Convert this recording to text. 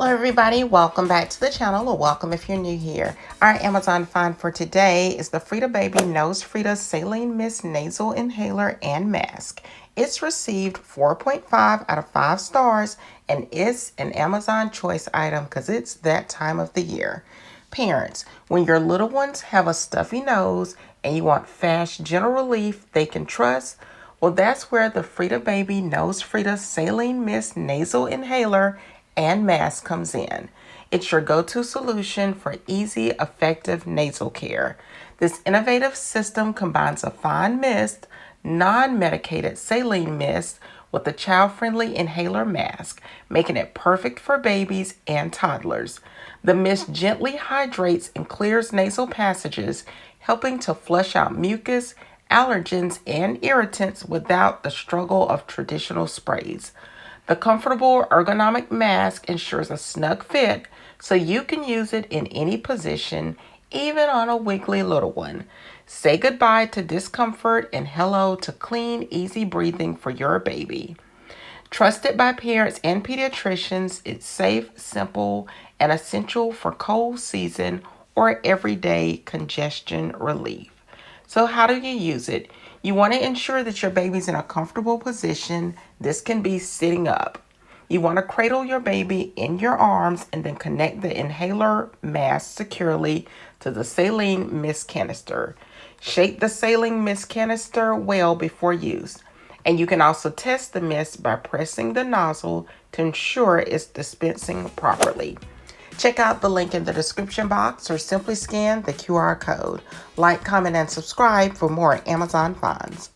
Hello everybody, welcome back to the channel, or welcome if you're new here. Our Amazon find for today is the Frida Baby Nosefrida Saline Mist Nasal Inhaler and Mask. It's received 4.5 out of 5 stars and it's an Amazon choice item because it's that time of the year. Parents, when your little ones have a stuffy nose and you want fast general relief they can trust, well, that's where the Frida Baby Nosefrida Saline Mist Nasal Inhaler and Mask comes in. It's your go-to solution for easy, effective nasal care. This innovative system combines a fine mist, non-medicated saline mist with a child-friendly inhaler mask, making it perfect for babies and toddlers. The mist gently hydrates and clears nasal passages, helping to flush out mucus, allergens, and irritants without the struggle of traditional sprays. The comfortable ergonomic mask ensures a snug fit so you can use it in any position, even on a wiggly little one. Say goodbye to discomfort and hello to clean, easy breathing for your baby. Trusted by parents and pediatricians, it's safe, simple, and essential for cold season or everyday congestion relief. So how do you use it? You want to ensure that your baby's in a comfortable position. This can be sitting up. You want to cradle your baby in your arms and then connect the inhaler mask securely to the saline mist canister. Shake the saline mist canister well before use. And you can also test the mist by pressing the nozzle to ensure it's dispensing properly. Check out the link in the description box or simply scan the QR code. Like, comment, and subscribe for more Amazon finds.